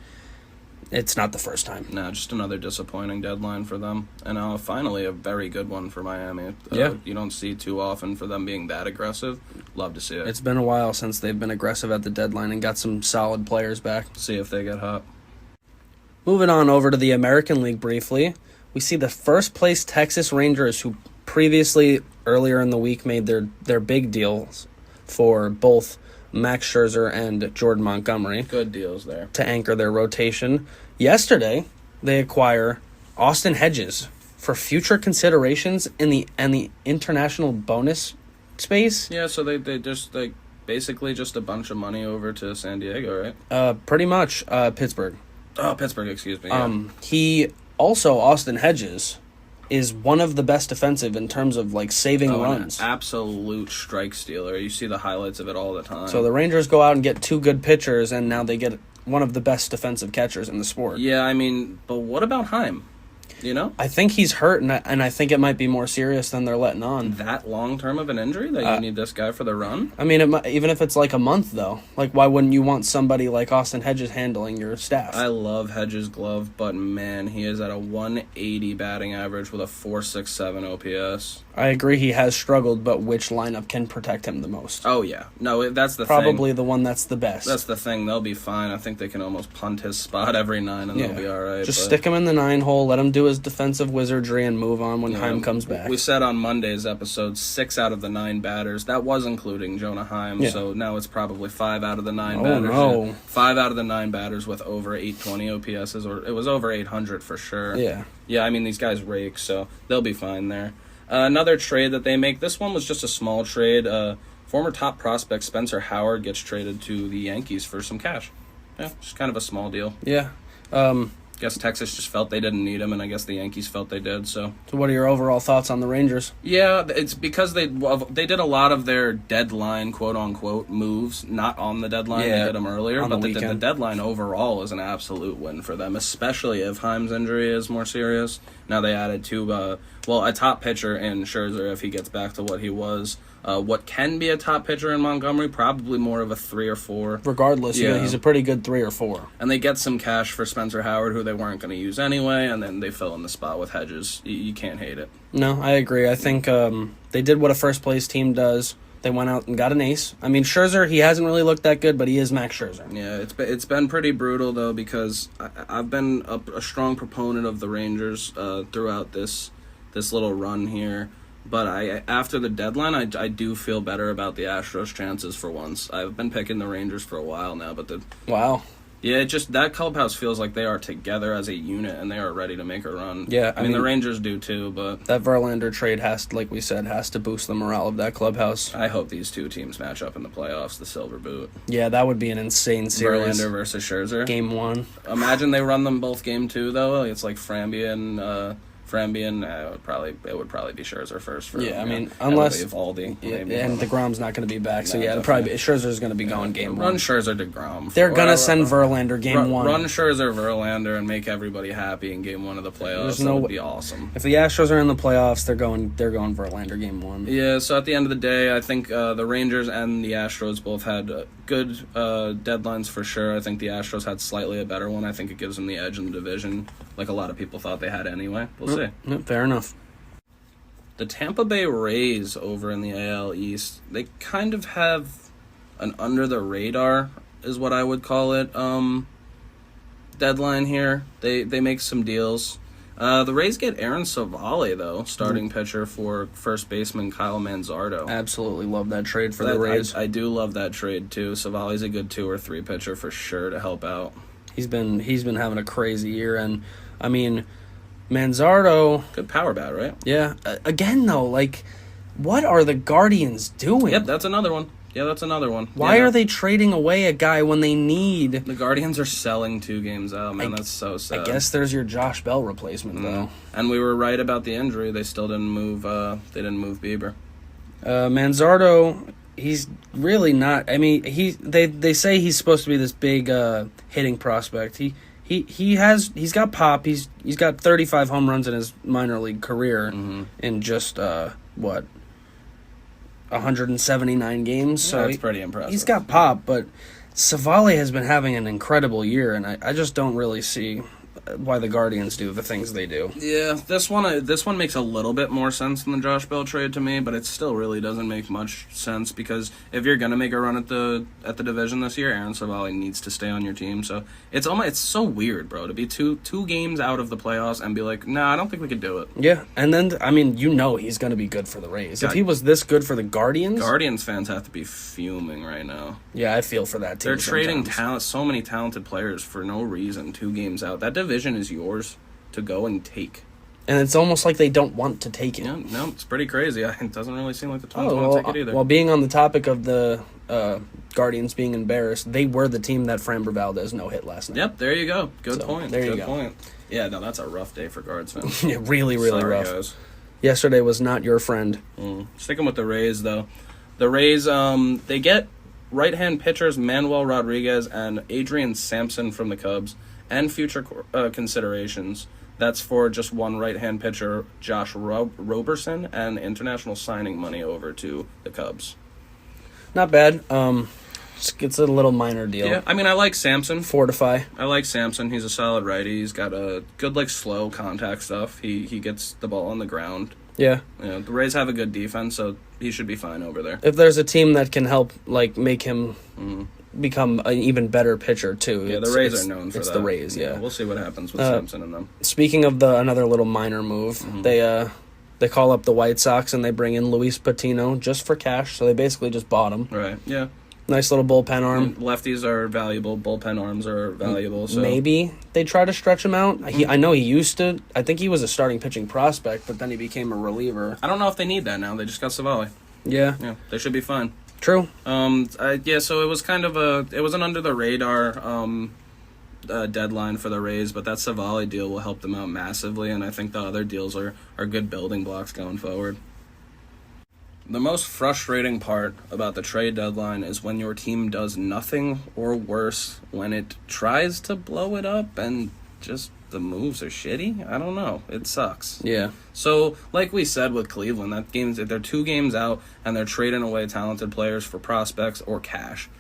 B: it's not the first time.
A: No, just another disappointing deadline for them. And finally, a very good one for Miami. You don't see too often for them being that aggressive. Love to see it.
B: It's been a while since they've been aggressive at the deadline and got some solid players back.
A: See if they get hot.
B: Moving on over to the American League briefly, we see the first-place Texas Rangers, who previously, earlier in the week, made their big deals for both Max Scherzer and Jordan Montgomery.
A: Good deals there. To
B: anchor their rotation. Yesterday, they acquire Austin Hedges for future considerations in the international bonus space.
A: Yeah, so they just basically just a bunch of money over to San Diego, right?
B: Pretty much. Pittsburgh.
A: Oh, Pittsburgh, excuse me. Yeah.
B: Austin Hedges is one of the best defensive in terms of saving runs.
A: An absolute strike stealer. You see the highlights of it all the time.
B: So the Rangers go out and get 2 good pitchers, and now they get one of the best defensive catchers in the sport.
A: Yeah, I mean, but what about Heim? You know?
B: I think he's hurt, and I think it might be more serious than they're letting on.
A: That long-term of an injury that you need this guy for the run?
B: I mean, even if it's like a month, though. Like, why wouldn't you want somebody like Austin Hedges handling your staff?
A: I love Hedges' glove, but man, he is at a 180 batting average with a 4.67 OPS.
B: I agree he has struggled, but which lineup can protect him the most?
A: Oh, yeah. No, that's the thing.
B: Probably the one that's the best.
A: That's the thing. They'll be fine. I think they can almost punt his spot every 9 and they'll be all right.
B: Just stick him in the 9 hole, let him do his defensive wizardry, and move on when Heim comes back.
A: We said on Monday's episode 6 out of the 9 batters. That was including Jonah Heim, so now it's probably 5 out of the 9 batters.
B: No.
A: 5 out of the 9 batters with over 820 OPSs, or it was over 800 for sure. Yeah, I mean, these guys rake, so they'll be fine there. Another trade that they make, this one was just a small trade. Former top prospect Spencer Howard gets traded to the Yankees for some cash. Yeah, just kind of a small deal.
B: Yeah.
A: Guess Texas just felt they didn't need him, and I guess the Yankees felt they did. So
B: what are your overall thoughts on the Rangers?
A: Yeah, it's because they did a lot of their deadline, quote unquote, moves not on the deadline. They did them earlier, but the deadline overall is an absolute win for them, especially if Heim's injury is more serious. Now they added a top pitcher in Scherzer if he gets back to what he was. What can be a top pitcher in Montgomery, probably more of a 3 or 4.
B: Regardless, he's a pretty good 3 or 4.
A: And they get some cash for Spencer Howard, who they weren't going to use anyway, and then they fill in the spot with Hedges. You can't hate it.
B: No, I agree. I think they did what a first-place team does. They went out and got an ace. I mean, Scherzer, he hasn't really looked that good, but he is Max Scherzer.
A: Yeah, it's been pretty brutal, though, because I've been a strong proponent of the Rangers throughout this little run here. But after the deadline, I do feel better about the Astros' chances for once. I've been picking the Rangers for a while now, but
B: wow.
A: Yeah, that clubhouse feels like they are together as a unit, and they are ready to make a run.
B: Yeah,
A: I mean, the Rangers do too, but
B: that Verlander trade like we said, has to boost the morale of that clubhouse.
A: I hope these two teams match up in the playoffs, the Silver Boot.
B: Yeah, that would be an insane series.
A: Verlander versus Scherzer.
B: Game 1.
A: Imagine they run them both Game 2, though. It's like Framby and it would probably be Scherzer first.
B: I mean, unless
A: Evaldi,
B: and DeGrom's not going to be back, so it'll probably be Scherzer's going to be going Game 1.
A: Run Scherzer DeGrom.
B: They're going to send Verlander Game 1.
A: Run Scherzer Verlander and make everybody happy in Game 1 of the playoffs. That would be awesome.
B: If the Astros are in the playoffs, they're going Verlander Game 1.
A: Yeah. So at the end of the day, I think the Rangers and the Astros both had good deadlines for sure. I think the Astros had slightly a better one. I think it gives them the edge in the division, like a lot of people thought they had anyway. We'll see.
B: Fair enough.
A: The Tampa Bay Rays over in the AL East, they kind of have an under-the-radar, is what I would call it, deadline here. They make some deals. The Rays get Aaron Savale, though, starting pitcher for first baseman Kyle Manzardo.
B: Absolutely love that trade for the Rays.
A: I do love that trade, too. Savale's a good 2 or 3 pitcher for sure to help out.
B: He's been having a crazy year, and, I mean, Manzardo...
A: Good power bat, right?
B: Yeah. Again, though, like, what are the Guardians doing?
A: Yep, that's another one.
B: Why are they trading away a guy when they need...
A: The Guardians are selling 2 games out, man. That's so sad.
B: I guess there's your Josh Bell replacement, though.
A: And we were right about the injury. They still didn't move. They didn't move Bieber.
B: Manzardo, he's really not... I mean, they say he's supposed to be this big hitting prospect. He's got pop. He's got 35 home runs in his minor league career in just 179 games. So
A: that's pretty impressive.
B: He's got pop, but Savale has been having an incredible year, and I just don't really see why the Guardians do the things they do.
A: Yeah, this one makes a little bit more sense than the Josh Bell trade to me, but it still really doesn't make much sense because if you're gonna make a run at the division this year, Aaron Savale needs to stay on your team. So it's so weird, bro, to be two games out of the playoffs and be like, nah, I don't think we could do it.
B: Yeah, and then I mean, he's gonna be good for the Rays. God, if he was this good for the Guardians
A: fans have to be fuming right now.
B: Yeah, I feel for that team.
A: They're trading so many talented players for no reason. 2 games out. That division is yours to go and take.
B: And it's almost like they don't want to take it.
A: Yeah, no, it's pretty crazy. It doesn't really seem like the Twins want to take it either.
B: Well, being on the topic of the Guardians being embarrassed, they were the team that Framber Valdez no-hit last night.
A: Yep, there you go. Good point.
B: There you
A: go. Point. Yeah, no, that's a rough day for Guards fans.
B: Yeah, really, really
A: Sorry,
B: rough.
A: Guys.
B: Yesterday was not your friend.
A: Sticking with the Rays, though. The Rays, they get right-hand pitchers Manuel Rodriguez and Adrian Sampson from the Cubs, and future considerations. That's for just one right-hand pitcher, Josh Roberson, and international signing money over to the Cubs.
B: Not bad. It's a little minor deal.
A: Yeah, I mean, I like Sampson.
B: Fortify.
A: I like Sampson. He's a solid righty. He's got a good, like, slow contact stuff. He gets the ball on the ground.
B: Yeah.
A: You know, the Rays have a good defense, so he should be fine over there.
B: If there's a team that can help, like, make him become an even better pitcher, too.
A: Yeah, the Rays are known for that.
B: It's the Rays, yeah.
A: We'll see what happens with Sampson and them.
B: Speaking of another little minor move, they call up the White Sox and they bring in Luis Patino just for cash, so they basically just bought him.
A: Right, yeah.
B: Nice little bullpen arm.
A: Lefties are valuable. Bullpen arms are valuable. So
B: maybe they try to stretch him out. I know he used to. I think he was a starting pitching prospect, but then he became a reliever.
A: I don't know if they need that now. They just got Savali.
B: Yeah.
A: Yeah, they should be fine.
B: True.
A: Yeah, so it was kind of it was an under the radar deadline for the Rays, but that Savali deal will help them out massively, and I think the other deals are good building blocks going forward. The most frustrating part about the trade deadline is when your team does nothing, or worse, when it tries to blow it up and just the moves are shitty. I don't know. It sucks.
B: Yeah.
A: So, like we said with Cleveland, they're 2 games out and they're trading away talented players for prospects or cash.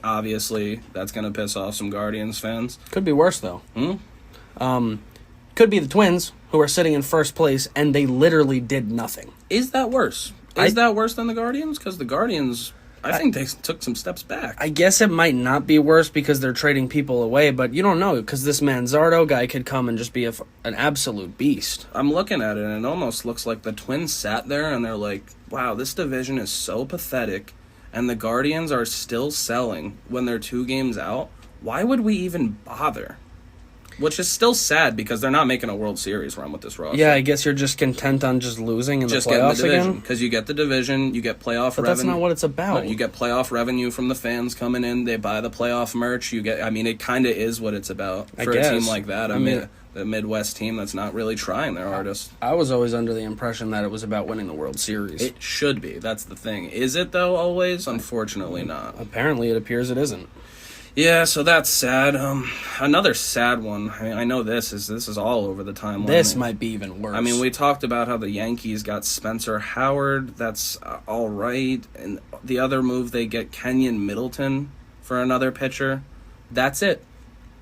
A: Obviously, that's going to piss off some Guardians fans.
B: Could be worse, though. Could be the Twins, who are sitting in first place, and they literally did nothing.
A: Is that worse? Is that worse than the Guardians? Because the Guardians, I think they took some steps back.
B: I guess it might not be worse because they're trading people away, but you don't know, because this Manzardo guy could come and just be an absolute beast.
A: I'm looking at it, and it almost looks like the Twins sat there, and they're like, wow, this division is so pathetic, and the Guardians are still selling when they're 2 games out. Why would we even bother? Which is still sad because they're not making a World Series run with this roster.
B: Yeah, I guess you're just content on just losing in the playoffs again.
A: Because you get the division, you get playoff revenue.
B: But that's not what it's about.
A: No, you get playoff revenue from the fans coming in. They buy the playoff merch. It kind of is what it's about for a team like that. The Midwest team that's not really trying their hardest.
B: I was always under the impression that it was about winning the World Series.
A: It should be. That's the thing. Is it, though, always? Unfortunately not.
B: Apparently, it appears it isn't.
A: Yeah, so that's sad. Another sad one. I mean, I know this is all over the timeline.
B: This might be even worse.
A: I mean, we talked about how the Yankees got Spencer Howard. That's all right. And the other move, they get Kenyon Middleton for another pitcher. That's it.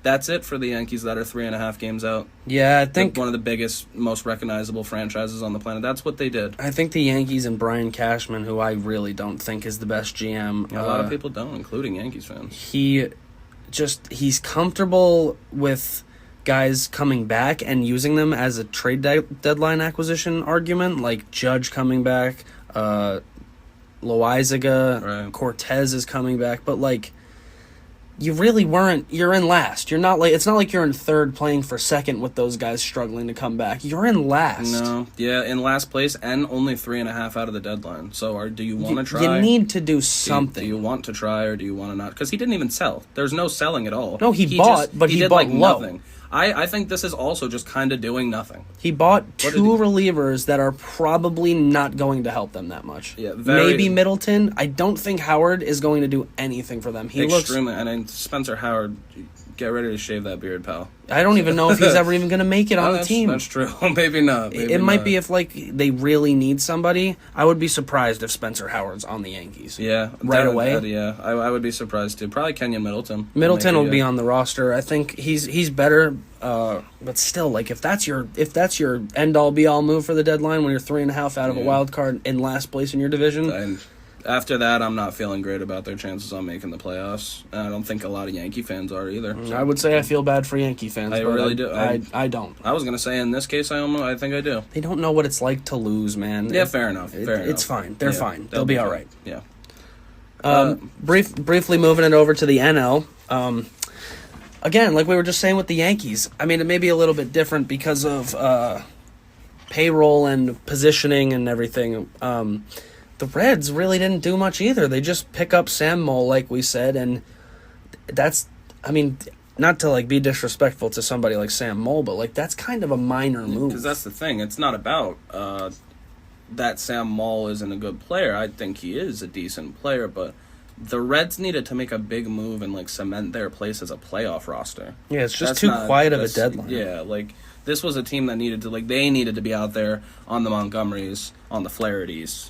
A: That's it for the Yankees that are 3.5 games out.
B: Yeah, I think
A: one of the biggest, most recognizable franchises on the planet. That's what they did.
B: I think the Yankees and Brian Cashman, who I really don't think is the best GM.
A: A lot of people don't, including Yankees fans.
B: He's comfortable with guys coming back and using them as a trade deadline acquisition argument, like Judge coming back, Loaizaga,
A: right.
B: Cortez is coming back, but like you really weren't. You're in last. You're not like it's not like you're in third playing for second with those guys struggling to come back. You're in last.
A: No, yeah, in last place and only 3.5 out of the deadline. So, do you want to try?
B: You need to do something.
A: Do you want to try or do you want to not? Because he didn't even sell. There's no selling at all.
B: No, he bought, but he
A: did
B: bought
A: like
B: low.
A: Nothing. I think this is also just kind of doing nothing.
B: He bought 2 relievers that are probably not going to help them that much.
A: Yeah,
B: maybe Middleton. I don't think Howard is going to do anything for them.
A: And Spencer Howard, get ready to shave that beard, pal.
B: I don't even know if he's ever even going to make it on the team.
A: That's true. Maybe not.
B: It might be if like they really need somebody. I would be surprised if Spencer Howard's on the Yankees.
A: Yeah,
B: right away.
A: I would be surprised too. Probably Kenyon Middleton.
B: Middleton will be on the roster. I think he's better, but still, like if that's your end all be all move for the deadline when you're 3.5 out of a wild card in last place in your division.
A: And after that, I'm not feeling great about their chances on making the playoffs. And I don't think a lot of Yankee fans are either.
B: I would say I feel bad for Yankee fans.
A: I really do.
B: I don't.
A: I was going to say in this case, I think I do.
B: They don't know what it's like to lose, man.
A: Yeah, fair enough.
B: It's fine. They're fine. They'll be all right.
A: Yeah.
B: Briefly moving it over to the NL. Again, like we were just saying with the Yankees, I mean, it may be a little bit different because of payroll and positioning and everything. The Reds really didn't do much either. They just pick up Sam Moll, like we said, and that's, I mean, not to like be disrespectful to somebody like Sam Moll, but like that's kind of a minor move.
A: Because that's the thing. It's not about that Sam Moll isn't a good player. I think he is a decent player, but the Reds needed to make a big move and like cement their place as a playoff roster.
B: Yeah, it's just too quiet of a deadline.
A: Yeah, like This was a team that needed to, they needed to be out there on the Montgomerys, on the Flahertys.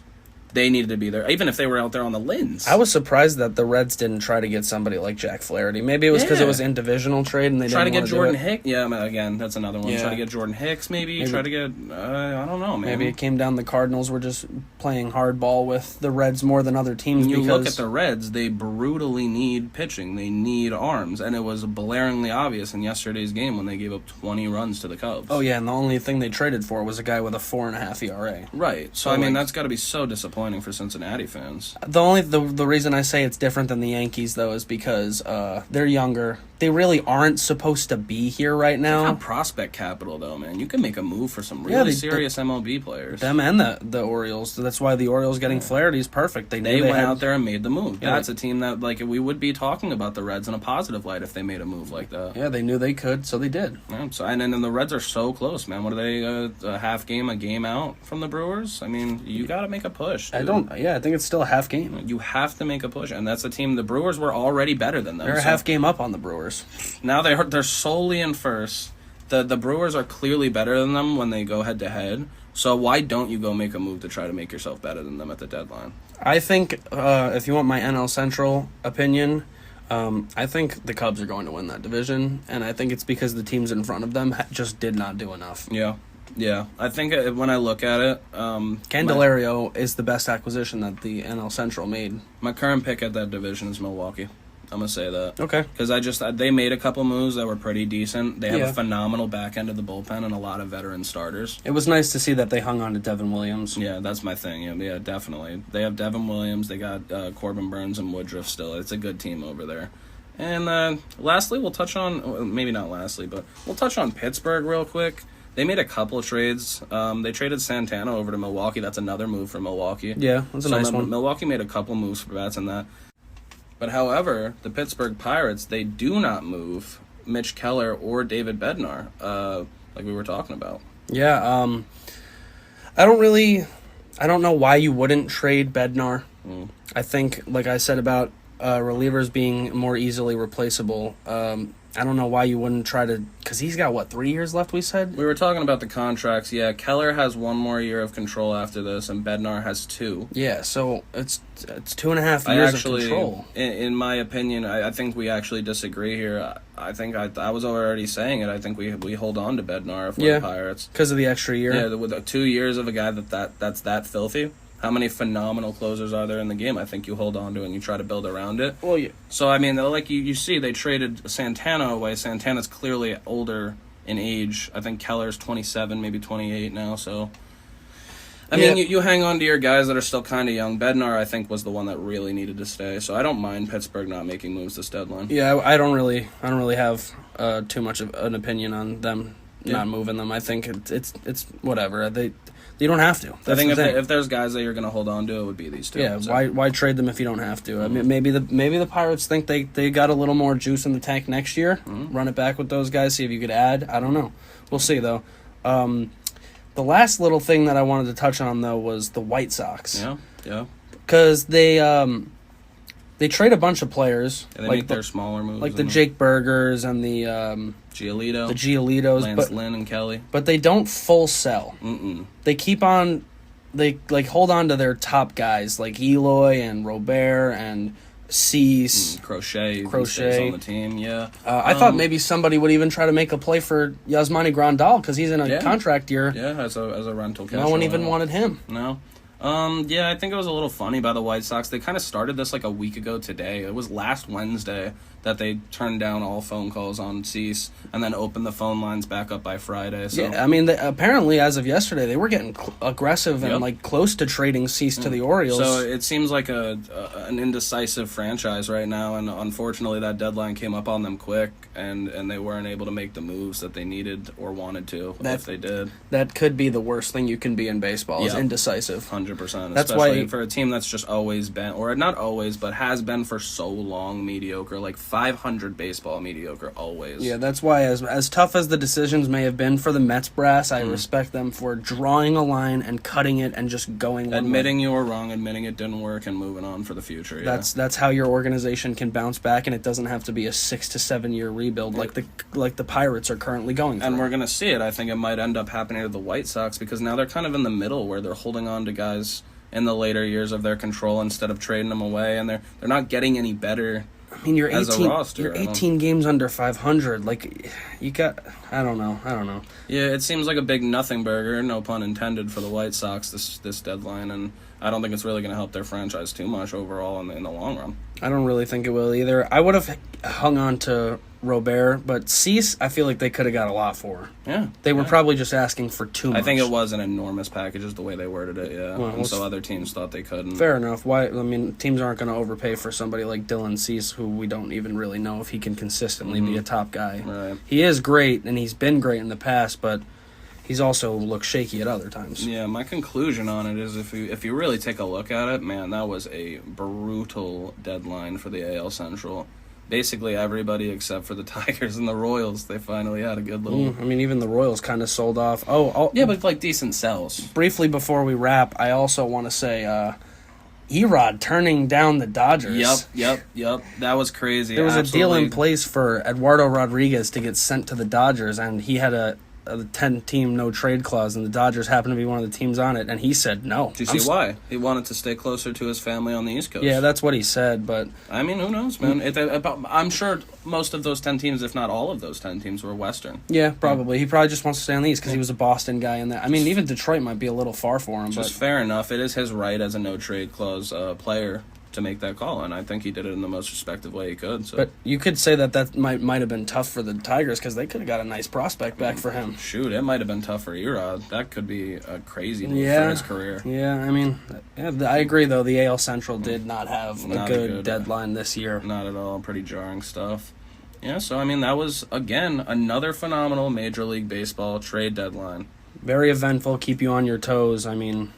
A: They needed to be there, even if they were out there on the Lins.
B: I was surprised that the Reds didn't try to get somebody like Jack Flaherty. Maybe it was because it was in divisional trade and they
A: try to
B: didn't
A: get Jordan Hicks. Yeah, again, that's another one.
B: Yeah.
A: Try to get Jordan Hicks, maybe. Try to get, I don't know, man.
B: Maybe it came down the Cardinals were just playing hardball with the Reds more than other teams.
A: When you look at the Reds, they brutally need pitching. They need arms. And it was blaringly obvious in yesterday's game when they gave up 20 runs to the Cubs.
B: Oh, yeah, and the only thing they traded for was a guy with a 4.5 ERA.
A: Right. So, I mean, that's got to be so disappointing for Cincinnati fans.
B: The reason I say it's different than the Yankees, though, is because they're younger. They really aren't supposed to be here right now.
A: Not prospect capital, though, man. You can make a move for some really serious MLB players.
B: Them and the Orioles. That's why the Orioles getting Flaherty is perfect. They
A: went out there and made the move. Yeah, that's a team that, we would be talking about the Reds in a positive light if they made a move like that.
B: Yeah, they knew they could, so they did.
A: Yeah, and then the Reds are so close, man. What are they, a half game, a game out from the Brewers? I mean, you got to make a push, dude.
B: I think it's still a half game.
A: You have to make a push, and that's a team, the Brewers were already better than them.
B: They're a half game up on the Brewers.
A: Now they're solely in first. The Brewers are clearly better than them when they go head-to-head, so why don't you go make a move to try to make yourself better than them at the deadline?
B: I think, if you want my NL Central opinion, I think the Cubs are going to win that division, and I think it's because the teams in front of them just did not do enough.
A: Yeah. I think when I look at it...
B: Candelario is the best acquisition that the NL Central made.
A: My current pick at that division is Milwaukee. I'm going to say that.
B: Okay.
A: Because they made a couple moves that were pretty decent. They have a phenomenal back end of the bullpen and a lot of veteran starters.
B: It was nice to see that they hung on to Devin Williams.
A: Yeah, that's my thing. Yeah, definitely. They have Devin Williams. They got Corbin Burns and Woodruff still. It's a good team over there. And lastly, we'll touch on, maybe not lastly, but we'll touch on Pittsburgh real quick. They made a couple of trades. They traded Santana over to Milwaukee. That's another move for Milwaukee.
B: Yeah, that's a nice one.
A: Milwaukee made a couple moves for bats in that. But however, the Pittsburgh Pirates, they do not move Mitch Keller or David Bednar, like we were talking about.
B: Yeah, I don't know why you wouldn't trade Bednar. I think, like I said about relievers being more easily replaceable, I don't know why you wouldn't try to, because he's got, 3 years left, we said?
A: We were talking about the contracts. Yeah, Keller has 1 more year of control after this, and Bednar has 2.
B: Yeah, so it's 2.5 years of control.
A: In my opinion, I think we actually disagree here. I think I was already saying it. I think we hold on to Bednar for the Pirates.
B: Because of the extra year.
A: Yeah, with 2 years of a guy that's that filthy. How many phenomenal closers are there in the game? I think you hold on to it and you try to build around it.
B: Well, yeah.
A: So, I mean, like you see, they traded Santana away. Santana's clearly older in age. I think Keller's 27, maybe 28 now. So, I mean, you hang on to your guys that are still kind of young. Bednar, I think, was the one that really needed to stay. So I don't mind Pittsburgh not making moves this deadline.
B: Yeah, I don't really have too much of an opinion on them not moving them. I think it's whatever. You don't have to.
A: I think if there's guys that you're going to hold on to, it would be these two.
B: Yeah, so. Why trade them if you don't have to? Mm-hmm. I mean, maybe the Pirates think they got a little more juice in the tank next year. Mm-hmm. Run it back with those guys, see if you could add. I don't know. We'll see, though. The last little thing that I wanted to touch on, though, was the White Sox.
A: Yeah.
B: Because they trade a bunch of players.
A: Yeah, they make their smaller moves.
B: Like the Jake Bergers and the
A: Giolito.
B: The Giolitos.
A: Lance Lynn and Kelly.
B: But they don't full sell.
A: Mm-mm.
B: They keep on... They hold on to their top guys, like Eloy and Robert and Cease.
A: Crochet on the team, yeah.
B: I thought maybe somebody would even try to make a play for Yasmani Grandal because he's in a contract year.
A: Yeah, as a rental catcher.
B: No one even wanted him.
A: No. I think it was a little funny by the White Sox. They kind of started this like a week ago today. It was last Wednesday that they turned down all phone calls on Cease and then opened the phone lines back up by Friday. So.
B: Yeah, I mean, apparently as of yesterday, they were getting aggressive and close to trading Cease to the Orioles.
A: So it seems like an indecisive franchise right now, and unfortunately that deadline came up on them quick, and they weren't able to make the moves that they needed or wanted to if they did.
B: That could be the worst thing you can be in baseball is indecisive.
A: 100%. 100%.
B: That's
A: Especially
B: why
A: for a team that's just always been, or not always, but has been for so long mediocre, like 500 baseball mediocre always.
B: Yeah, that's why as tough as the decisions may have been for the Mets brass, I respect them for drawing a line and cutting it and just going one
A: Admitting
B: way.
A: you were wrong, admitting it didn't work, and moving on for the future. Yeah.
B: That's how your organization can bounce back, and it doesn't have to be a 6 to 7 year rebuild like the Pirates are currently going through.
A: And we're gonna see it. I think it might end up happening to the White Sox because now they're kind of in the middle where they're holding on to guys in the later years of their control instead of trading them away, and they're not getting any better.
B: I mean, you're
A: as
B: 18.
A: a roster,
B: You're
A: I don't-
B: 18 games under 500. Like, you got. I don't know.
A: Yeah, it seems like a big nothing burger, no pun intended, for the White Sox this deadline, and I don't think it's really going to help their franchise too much overall in the long run.
B: I don't really think it will either. I would have hung on to Robert, but Cease, I feel like they could have got a lot for.
A: Yeah,
B: They were
A: yeah.
B: probably just asking for too much.
A: I think it was an enormous package, is the way they worded it. Yeah,
B: Well,
A: and so other teams thought they couldn't.
B: Fair enough. Why? I mean, teams aren't going to overpay for somebody like Dylan Cease, who we don't even really know if he can consistently be a top guy.
A: Right.
B: He is great, and he's been great in the past, but he's also looked shaky at other times.
A: Yeah, my conclusion on it is if you really take a look at it, man, that was a brutal deadline for the AL Central. Basically everybody except for the Tigers and the Royals, they finally had a good little...
B: I mean, even the Royals kind of sold off.
A: Yeah, but like decent sells.
B: Briefly before we wrap, I also want to say Erod turning down the Dodgers.
A: Yep. That was crazy.
B: There was a deal in
A: Absolutely.
B: place for Eduardo Rodriguez to get sent to the Dodgers, and he had a 10-team no-trade clause, and the Dodgers happened to be one of the teams on it, and he said no.
A: Do you see why? He wanted to stay closer to his family on the East Coast.
B: Yeah, that's what he said, but...
A: I mean, who knows, man? I'm sure most of those 10 teams, if not all of those 10 teams, were Western.
B: Yeah, probably. He probably just wants to stay on the East because he was a Boston guy in that. I mean, even Detroit might be a little far for him,
A: Just
B: but...
A: fair enough. It is his right as a no-trade clause player to make that call, and I think he did it in the most respective way he could. So.
B: But you could say that might have been tough for the Tigers because they could have got a nice prospect back for him.
A: Shoot, it might have been tough for Erod. That could be a crazy move for his career.
B: Yeah, I mean, I agree, though. The AL Central did not have a
A: Not
B: good deadline this year.
A: Not at all. Pretty jarring stuff. Yeah, so, I mean, that was, again, another phenomenal Major League Baseball trade deadline.
B: Very eventful, keep you on your toes. I mean,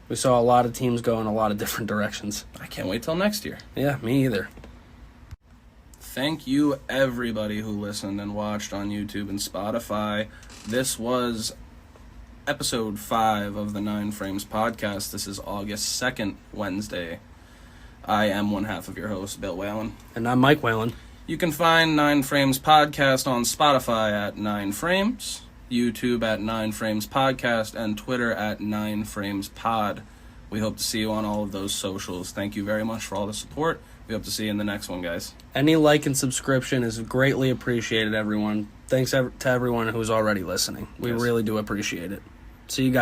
B: we saw a lot of teams go in a lot of different directions.
A: I can't wait till next year.
B: Yeah, me either.
A: Thank you, everybody who listened and watched on YouTube and Spotify. This was episode 5 of the 9 Frames podcast. This is August 2nd, Wednesday. I am one half of your host, Bill Whalen.
B: And I'm Mike Whalen.
A: You can find 9 Frames podcast on Spotify at 9 Frames, YouTube at 9 Frames podcast, and Twitter at 9 Frames pod. We hope to see you on all of those socials. Thank you very much for all the support. We hope to see you in the next one, guys.
B: Any like and subscription is greatly appreciated, everyone. Thanks to everyone who's already listening. We
A: Yes.
B: really do appreciate it. See you guys.